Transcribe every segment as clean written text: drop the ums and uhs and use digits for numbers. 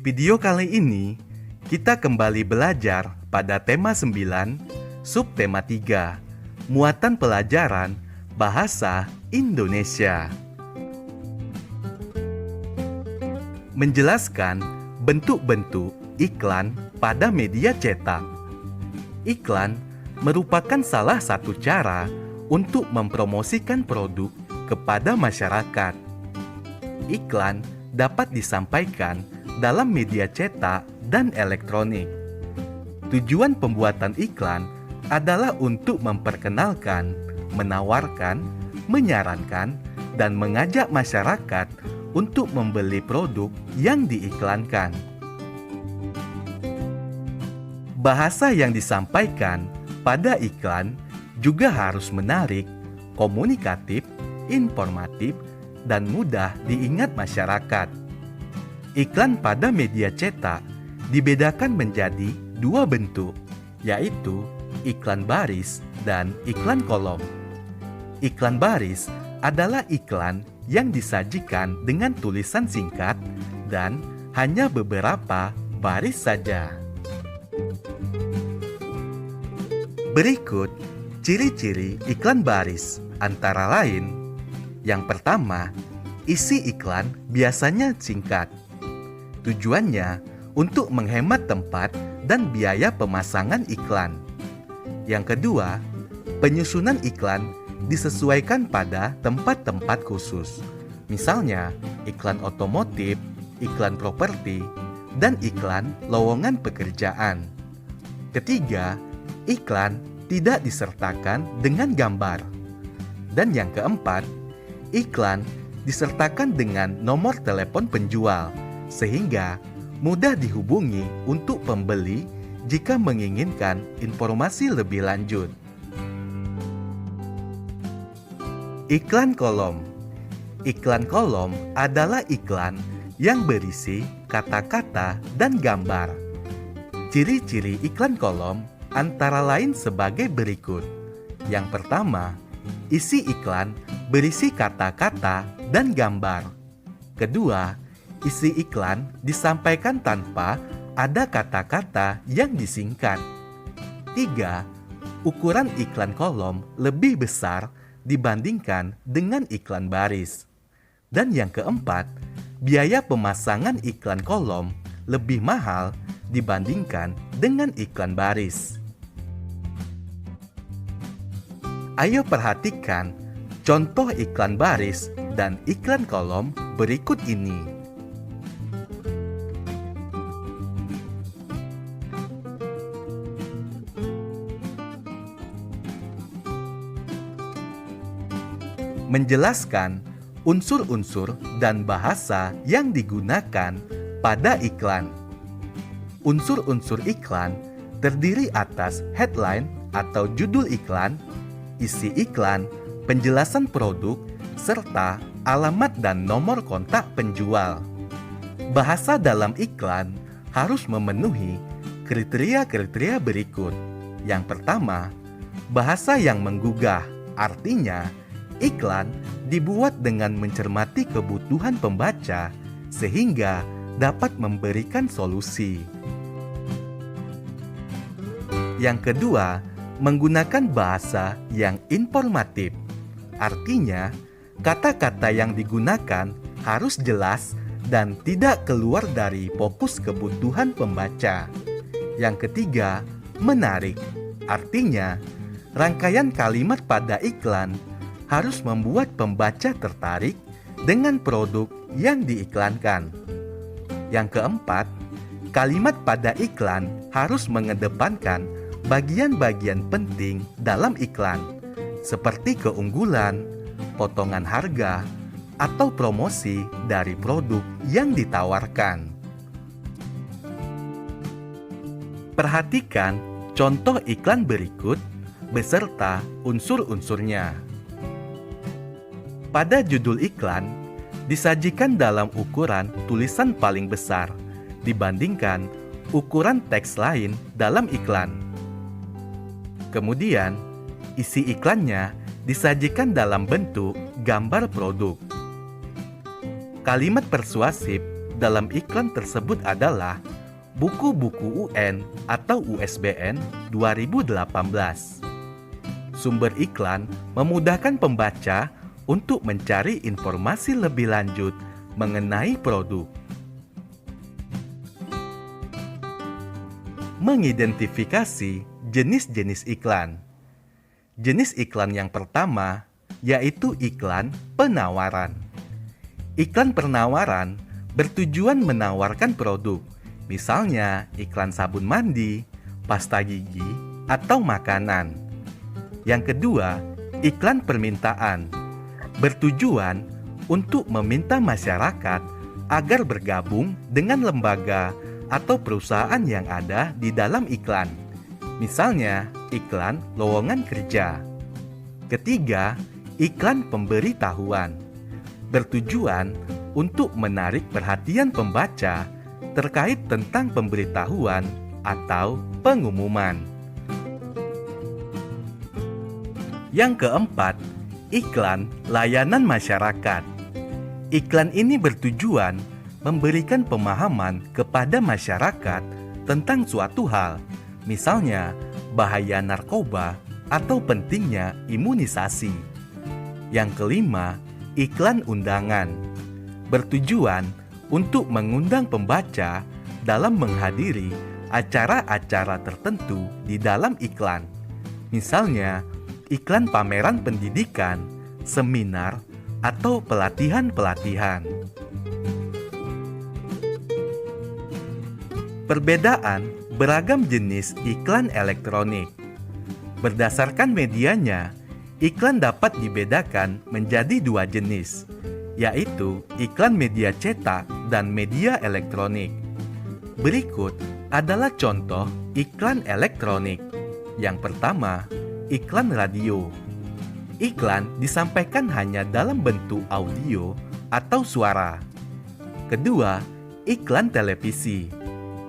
video kali ini, kita kembali belajar pada tema 9, subtema 3, muatan pelajaran Bahasa Indonesia. Menjelaskan bentuk-bentuk iklan pada media cetak. Iklan merupakan salah satu cara untuk mempromosikan produk kepada masyarakat. Iklan dapat disampaikan dalam media cetak dan elektronik. Tujuan pembuatan iklan adalah untuk memperkenalkan, menawarkan, menyarankan, dan mengajak masyarakat untuk membeli produk yang diiklankan. Bahasa yang disampaikan pada iklan juga harus menarik, komunikatif, informatif, dan mudah diingat masyarakat. Iklan pada media cetak dibedakan menjadi dua bentuk, yaitu iklan baris dan iklan kolom. Iklan baris adalah iklan yang disajikan dengan tulisan singkat dan hanya beberapa baris saja. Berikut ciri-ciri iklan baris, antara lain: yang pertama, isi iklan biasanya singkat. Tujuannya untuk menghemat tempat dan biaya pemasangan iklan. Yang kedua, penyusunan iklan disesuaikan pada tempat-tempat khusus. Misalnya, iklan otomotif, iklan properti, dan iklan lowongan pekerjaan. Ketiga, iklan tidak disertakan dengan gambar. Dan yang keempat, iklan disertakan dengan nomor telepon penjual, sehingga mudah dihubungi untuk pembeli jika menginginkan informasi lebih lanjut. Iklan kolom. Iklan kolom adalah iklan yang berisi kata-kata dan gambar. Ciri-ciri iklan kolom antara lain sebagai berikut. Yang pertama, isi iklan berisi kata-kata dan gambar. Kedua, isi iklan disampaikan tanpa ada kata-kata yang disingkat. Tiga, ukuran iklan kolom lebih besar dibandingkan dengan iklan baris. Dan yang keempat, biaya pemasangan iklan kolom lebih mahal dibandingkan dengan iklan baris. Ayo perhatikan contoh iklan baris dan iklan kolom berikut ini. Menjelaskan unsur-unsur dan bahasa yang digunakan pada iklan. Unsur-unsur iklan terdiri atas headline atau judul iklan, isi iklan, penjelasan produk, serta alamat dan nomor kontak penjual. Bahasa dalam iklan harus memenuhi kriteria-kriteria berikut. Yang pertama, bahasa yang menggugah, artinya iklan dibuat dengan mencermati kebutuhan pembaca sehingga dapat memberikan solusi. Yang kedua, menggunakan bahasa yang informatif. Artinya, kata-kata yang digunakan harus jelas dan tidak keluar dari fokus kebutuhan pembaca. Yang ketiga, menarik. Artinya, rangkaian kalimat pada iklan harus membuat pembaca tertarik dengan produk yang diiklankan. Yang keempat, kalimat pada iklan harus mengedepankan bagian-bagian penting dalam iklan, seperti keunggulan, potongan harga, atau promosi dari produk yang ditawarkan. Perhatikan contoh iklan berikut beserta unsur-unsurnya. Pada judul iklan, disajikan dalam ukuran tulisan paling besar dibandingkan ukuran teks lain dalam iklan. Kemudian, isi iklannya disajikan dalam bentuk gambar produk. Kalimat persuasif dalam iklan tersebut adalah buku-buku UN atau USBN 2018. Sumber iklan memudahkan pembaca untuk mencari informasi lebih lanjut mengenai produk. Mengidentifikasi jenis-jenis iklan. Jenis iklan yang pertama yaitu iklan penawaran. Iklan penawaran bertujuan menawarkan produk, misalnya iklan sabun mandi, pasta gigi, atau makanan. Yang kedua, iklan permintaan bertujuan untuk meminta masyarakat agar bergabung dengan lembaga atau perusahaan yang ada di dalam iklan. Misalnya, iklan lowongan kerja. Ketiga, iklan pemberitahuan bertujuan untuk menarik perhatian pembaca terkait tentang pemberitahuan atau pengumuman. Yang keempat, iklan layanan masyarakat. Iklan ini bertujuan memberikan pemahaman kepada masyarakat tentang suatu hal, misalnya bahaya narkoba atau pentingnya imunisasi. Yang kelima, iklan undangan bertujuan untuk mengundang pembaca dalam menghadiri acara-acara tertentu di dalam iklan. Misalnya, iklan pameran pendidikan, seminar, atau pelatihan-pelatihan. Perbedaan beragam jenis iklan elektronik. Berdasarkan medianya, iklan dapat dibedakan menjadi dua jenis, yaitu iklan media cetak dan media elektronik. Berikut adalah contoh iklan elektronik. Yang pertama, iklan radio. Iklan disampaikan hanya dalam bentuk audio atau suara. Kedua, iklan televisi.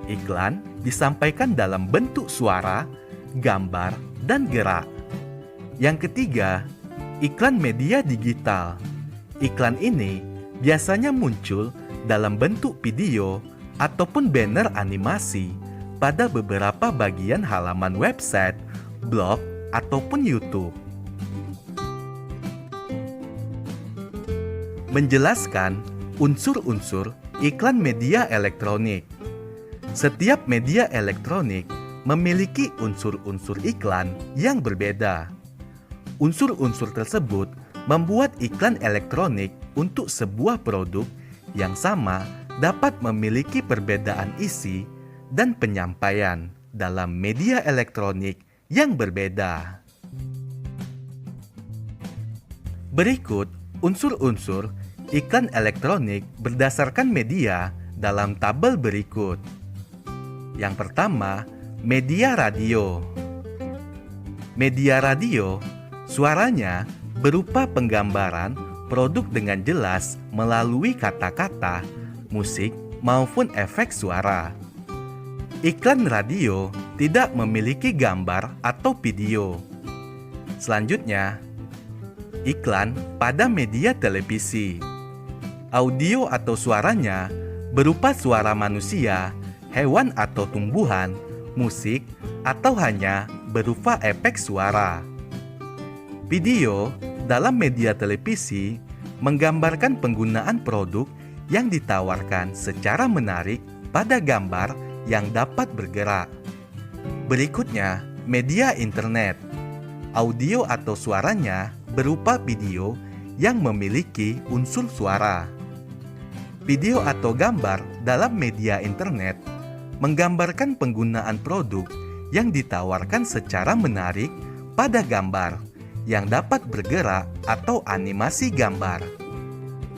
Iklan disampaikan dalam bentuk suara, gambar, dan gerak. Yang ketiga, iklan media digital. Iklan ini biasanya muncul dalam bentuk video ataupun banner animasi pada beberapa bagian halaman website, blog, ataupun YouTube. Menjelaskan unsur-unsur iklan media elektronik. Setiap media elektronik memiliki unsur-unsur iklan yang berbeda. Unsur-unsur tersebut membuat iklan elektronik untuk sebuah produk yang sama dapat memiliki perbedaan isi dan penyampaian dalam media elektronik yang berbeda. Berikut unsur-unsur iklan elektronik berdasarkan media dalam tabel berikut. Yang pertama, media radio. Media radio, suaranya berupa penggambaran produk dengan jelas melalui kata-kata, musik, maupun efek suara. Iklan radio tidak memiliki gambar atau video. Selanjutnya, iklan pada media televisi. Audio atau suaranya berupa suara manusia, hewan atau tumbuhan, musik, atau hanya berupa efek suara. Video dalam media televisi menggambarkan penggunaan produk yang ditawarkan secara menarik pada gambar yang dapat bergerak. Berikutnya, media internet. Audio atau suaranya berupa video yang memiliki unsur suara. Video atau gambar dalam media internet menggambarkan penggunaan produk yang ditawarkan secara menarik pada gambar yang dapat bergerak atau animasi gambar.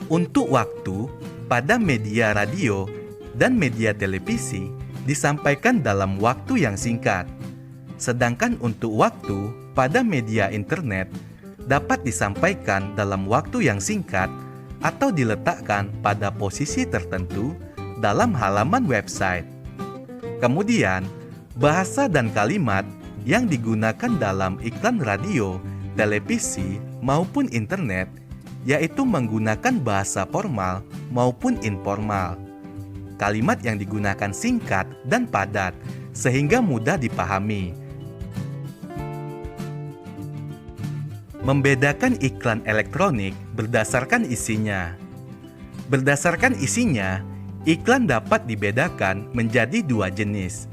Untuk waktu, pada media radio dan media televisi disampaikan dalam waktu yang singkat. Sedangkan untuk waktu pada media internet dapat disampaikan dalam waktu yang singkat atau diletakkan pada posisi tertentu dalam halaman website. Kemudian, bahasa dan kalimat yang digunakan dalam iklan radio, televisi, maupun internet, yaitu menggunakan bahasa formal maupun informal. Kalimat yang digunakan singkat dan padat, sehingga mudah dipahami. Membedakan iklan elektronik berdasarkan isinya. Berdasarkan isinya, iklan dapat dibedakan menjadi dua jenis,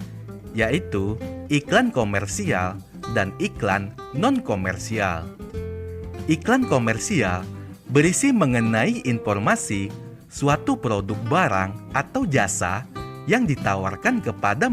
yaitu iklan komersial dan iklan non-komersial. Iklan komersial berisi mengenai informasi suatu produk barang atau jasa yang ditawarkan kepada